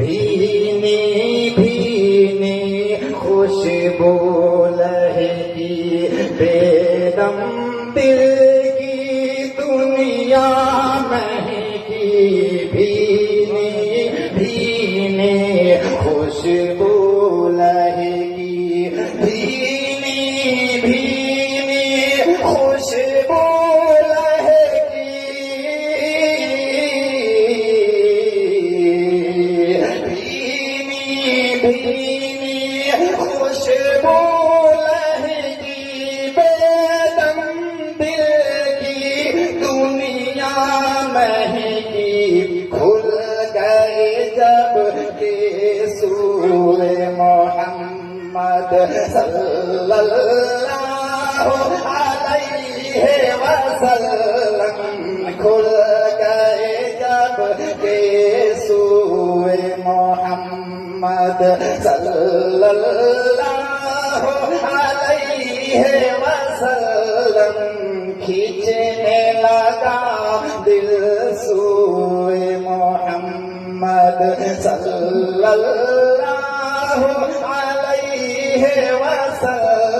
भीनी भीनी खुशबू लहकी बेदम दिल की दुनिया महकी भीनी भीनी खुशबू लहकी भीनी भीनी खुशबू लहकी भीनी भीनी खुशबू लहकी बेदम दिल की दुनिया महकी खुल गए जब के सूरे मोहम्मद सल्लल्लाहु अलैहि वसल्लम खुल गए जब के सूरे मोहम्मद सल्लल्लाहु अलैहि वसल्लम खींचने लगा दिल सूए मोहम्मद सल्लल्लाहु अलैहि वसल्लम